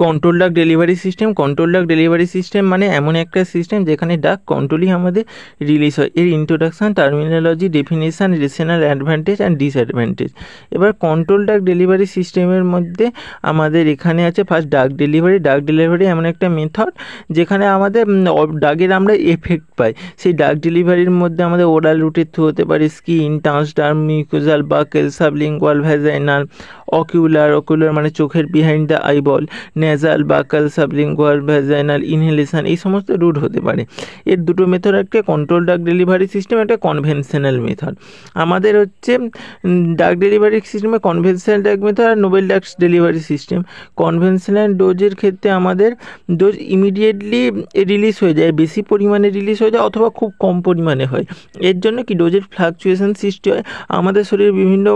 Control ডাক delivery system মানে এমন একটা সিস্টেম যেখানে ডাক কন্ট্রোলই আমাদের রিলিজ হয়। এর introduction, terminology, definition, rational advantage and disadvantage. এবার কন্ট্রোল ডাক ডেলিভারি সিস্টেমের মধ্যে আমাদের এখানে আছে ফার্স্ট ডাক ডেলিভারি এমন একটা মেথড যেখানে আমাদের ডাকের আমরা এফেক্ট পাই। সেই ডাক ডেলিভারির মধ্যে আমাদের ওরাল রুটের থ্রু হতে পারে, skin, transderm, mucosal, buccal, sublingual, vaginal, ocular মানে চোখের behind the eyeball, nasal, buccal, sublingual, vaginal, inhalation, এই সমস্ত রুট হতে পারে। এর দুটো মেথড, একটা কন্ট্রোল ডাক ডেলিভারি সিস্টেম, একটা কনভেনশনাল মেথড। আমাদের হচ্ছে ডাক ডেলিভারি সিস্টেমে কনভেনশনাল ডাক মেথড আর নোবেল ডাক ডেলিভারি সিস্টেম। কনভেনশনাল ডোজের ক্ষেত্রে আমাদের ডোজ ইমিডিয়েটলি রিলিজ হয়ে যায়, বেশি পরিমাণে রিলিজ হয়ে যায় অথবা খুব কম পরিমাণে হয়। এর জন্য কি ডোজের ফ্লাকচুয়েশন সৃষ্টি হয়, আমাদের শরীরে বিভিন্ন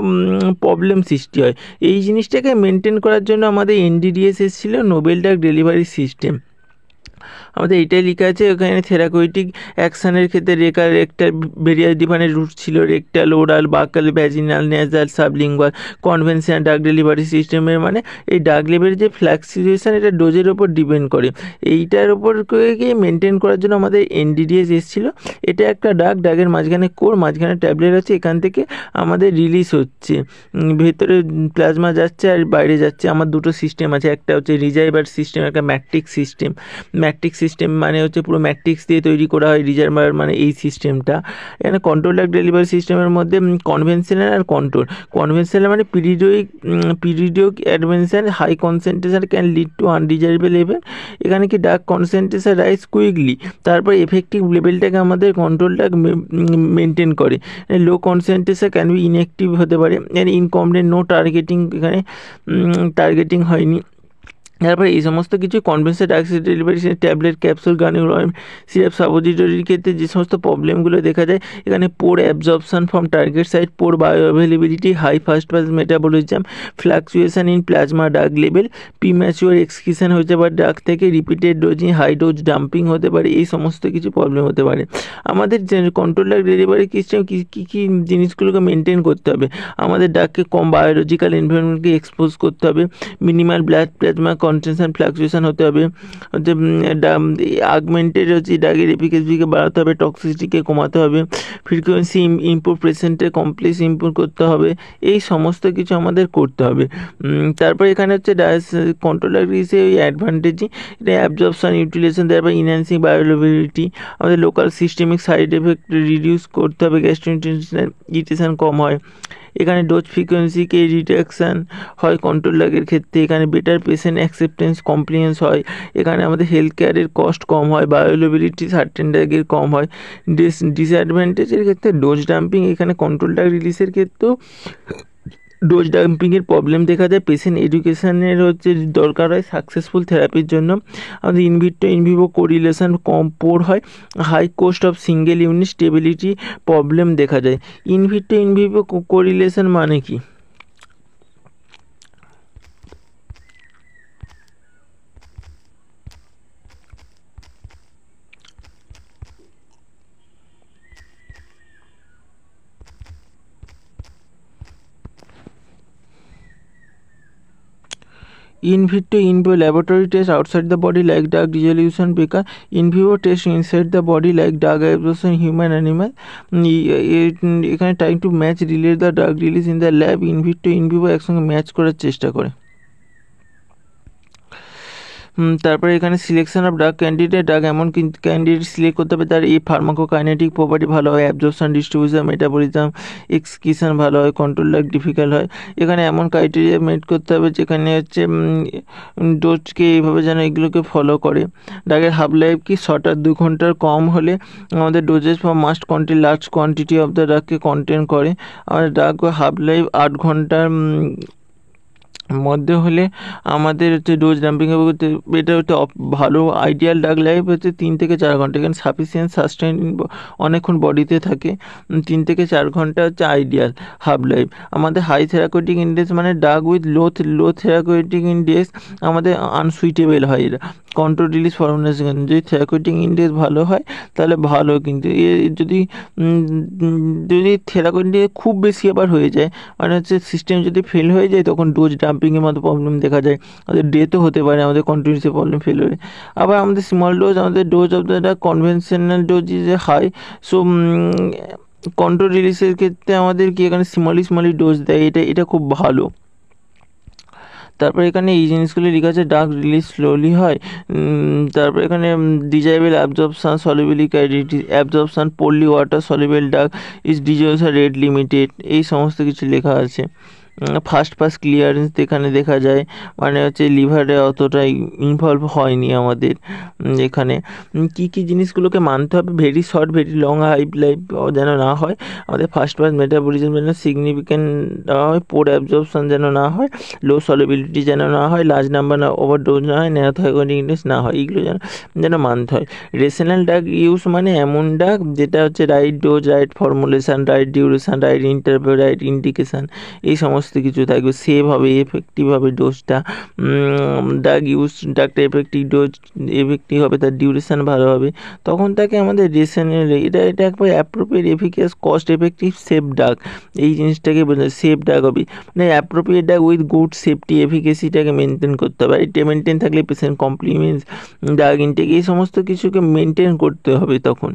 প্রবলেম সৃষ্টি হয়। এই জিনিসটাকে মেনটেন করার জন্য আমাদের এনডিডিএস এসেছিল, নোবেল ডাক ডেলিভারি সিস্টেম। আমাদের এটাই লেখা আছে ওখানে থেরাপিউটিক অ্যাকশানের ক্ষেত্রে রেক্টাল ভেরিয়াস ডিফারেন্ট রুট ছিল, rectal, oral, বাকাল, vaginal, nasal, sublingual. Conventional drug delivery সিস্টেমের মানে এই ডাক লেভেলের যে ফ্লাকচুয়েশন এটা ডোজের ওপর ডিপেন্ড করে, এইটার ওপর গিয়ে মেনটেন করার জন্য আমাদের এনডিডিএস এসেছিলো। এটা একটা ডাকের মাঝখানে কোর, মাঝখানে ট্যাবলেট আছে, এখান থেকে আমাদের রিলিজ হচ্ছে, ভেতরে প্লাজমা যাচ্ছে আর বাইরে যাচ্ছে। আমার দুটো সিস্টেম আছে, একটা হচ্ছে রিজার্ভার সিস্টেম, একটা ম্যাট্রিক্স সিস্টেম। ম্যাট্রিক্স সিস্টেম মানে হচ্ছে পুরো ম্যাট্রিক্স দিয়ে তৈরি করা হয়, রিজার্ভার মানে এই সিস্টেমটা। এখানে কন্ট্রোল ডাক ডেলিভারি সিস্টেমের মধ্যে কনভেনশনাল আর কনভেনশনাল মানে পিরিয়ডিক অ্যাডভেনশন, high concentration can lead to undesirable level. এখানে কি ডাক কনসেন্ট্রেশন রাইজ কুইকলি, তারপর এফেক্টিভ লেভেলটাকে আমাদের কন্ট্রোল ডাক মেনটেন করে। Low concentration can be inactive হতে পারে, ইনকমপ্লিট, নো টার্গেটিং, এখানে টার্গেটিং হয়নি। তারপরে এই সমস্ত কিছু conventional drug delivery tablet, capsule, granule, syrup, সাপোজিটরির ক্ষেত্রে যে সমস্ত প্রবলেমগুলো দেখা যায়, এখানে poor absorption from target site, poor bio availability, high first pass metabolism, fluctuation in plasma drug level, premature excretion হতে পারে ডাক থেকে, repeated dosing, high dose dumping হতে পারে, এই সমস্ত কিছু প্রবলেম হতে পারে। আমাদের কন্ট্রোল ডাক ডেলিভারি সিস্টেম কী জিনিসগুলোকে মেনটেন করতে হবে, আমাদের ডাককে কম বায়োলজিক্যাল এনভায়রনমেন্টকে এক্সপোজ করতে হবে, minimal blood plasma concentration fluctuation হতে হবে, হচ্ছে আগমেন্টেড হচ্ছে ডাকের এফিকেসিকে বাড়াতে হবে, টক্সিসিটিকে কমাতে হবে, ফ্রিকোয়েন্সি ইমপ্রুভ, পেশেন্টের কমপ্লেক্স ইমপ্রুভ করতে হবে, এই সমস্ত কিছু আমাদের করতে হবে। তারপর এখানে হচ্ছে কন্ট্রোল ডাক ওই অ্যাডভান্টেজই, এটা অ্যাবজর্পশন, ইউটিলাইজেশন, তারপর ইনহ্যান্সিং বায়োঅ্যাভেলেবিলিটি, আমাদের local systemic side effect reduce করতে হবে, গ্যাস্ট্রোইন্টেস্টাইনাল কম হয়। এখানে ডোজ ফ্রিকোয়েন্সিকে রিডাকশান হয় কন্ট্রোল ডাকের ক্ষেত্রে, এখানে বেটার পেশেন্ট অ্যাকসেপ্টেন্স কমপ্লিয়েন্স হয়, এখানে আমাদের হেলথ কেয়ারের কস্ট কম হয়, বায়োঅ্যাভেলেবিলিটি সার্টেন ডাকের কম হয়। ডিসঅ্যাডভান্টেজের ক্ষেত্রে ডোজ ডাম্পিং, এখানে কন্ট্রোল ডাক রিলিজের ক্ষেত্রেও ডোজ ডাম্পিংয়ের প্রবলেম দেখা যায়, পেশেন্ট এডুকেশনের হচ্ছে দরকার হয় সাকসেসফুল থেরাপির জন্য। আমাদের ইনভিভো কোরিলেশন কম পোর হয়, high cost of single unit, stability problem দেখা যায়। ইনভিভো কোরিলেশন মানে কি? In vivo laboratory test outside the body like drug resolution beacon, in vivo test inside the body like drug absorption human animal. এখানে trying to match relate the drug release in the lab, in vivo একসঙ্গে match করার চেষ্টা করে। তারপরে এখানে selection of drug candidate, drug এমন candidate select করতে হবে তার এই ফার্মাকোকাইনেটিক প্রপার্টি ভালো হয়, অ্যাবজর্পশন, ডিস্ট্রিবিউশন, মেটাবলিজম, এক্সক্রিশন ভালো হয়, কন্ট্রোল ড্রাগ ডিফিকাল্ট হয়। এখানে এমন ক্রাইটেরিয়া মেট করতে হবে যেখানে হচ্ছে ডোজকে এইভাবে যেন এগুলোকে ফলো করে। ড্রাগের হাফ লাইফ কি শর্ট আর 2 ঘন্টার কম হলে আমাদের doses must contain large quantity of the ড্রাগকে কন্টেন করে। আমাদের ড্রাগ হাফ লাইফ 8 ঘন্টার মধ্যে হলে আমাদের হচ্ছে ডোজ ডাম্পিং হবে। এটা হচ্ছে ভালো আইডিয়াল ডাক লাইফ হচ্ছে 3 থেকে 4 ঘন্টা, এখানে সাফিসিয়েন্ট সাস্টেইন অনেকক্ষণ বডিতে থাকে, 3 থেকে 4 ঘন্টা হচ্ছে আইডিয়াল হাফ লাইফ। আমাদের হাই থেরাপিউটিক ইন্ডেক্স মানে ডাক উইথ লো থেরাপিউটিক ইন্ডেক্স আমাদের আনসুইটেবল হয়, এরা কন্ট্রোল রিলিজ ফর্মুলেশন, যদি থেরাপিউটিক ইন্ডেক্স ভালো হয় তাহলে ভালো, কিন্তু যদি থেরাপিউটিক ইন্ডেক্স খুব বেশি আবার হয়ে যায়, মানে হচ্ছে সিস্টেম যদি ফেল হয়ে যায় তখন ডোজ ডাম্পিংয়ের মতো প্রবলেম দেখা যায়, আমাদের ডেথও হতে পারে আমাদের কন্টিনিউসি প্রবলেম ফেল হলে। আবার আমাদের স্মল ডোজ, আমাদের dose of the conventional dose is high, so control রিলিজের ক্ষেত্রে আমাদের কি এখানে স্মলি ডোজ দেয়, এটা খুব ভালো। তারপরে এখানে এই জিনিসগুলি লেখা আছে, ড্রাগ রিলিজ স্লোলি হয়। তারপরে এখানে desirable absorption solubility absorption poorly water soluble drug is dissolves rate limited, এই সমস্ত কিছু লেখা আছে। ফার্স্ট পাস ক্লিয়ারেন্স এখানে দেখা যায়, মানে হচ্ছে লিভারে অতটা ইনভলভ হয়নি আমাদের। এখানে কী কী জিনিসগুলোকে মানতে হবে, very short very long half life যেন না হয়, আমাদের ফার্স্ট পাস মেটাবলিজম যেন সিগনিফিক্যান্ট না হয়, পোর অ্যাবজর্পশন যেন না হয়, লো সলিবিলিটি যেন না হয়, লার্জ নাম্বার না ওভারডোজ না হয়, ন্যানোথাইরয়েড ইন্ডেক্স না হয়, এইগুলো যেন মানতে হয়। রেশনাল ড্রাগ ইউজ মানে এমন ড্রাগ যেটা হচ্ছে right dose, right formulation, right duration, right interval, right indication, এই সমস্ত কিছু থাকবে, সেভ হবে, এফেক্টিভ হবে ডোজটা, ড্রাগটা এফেক্টিভ হবে, তার ডিউরেশান ভালো হবে, তখন তাকে আমাদের রেশনাল, এটা একবার appropriate efficacious cost effective safe drug, এই জিনিসটাকে বোঝায়। সেফ ড্রাগ হবে মানে appropriate drug with good safety এফিকেসিটাকে মেনটেন করতে হবে, এটা মেনটেন থাকলে পেশেন্ট কমপ্লিমেন্টস ড্রাগ ইনটেক এই সমস্ত কিছুকে মেনটেন করতে হবে তখন।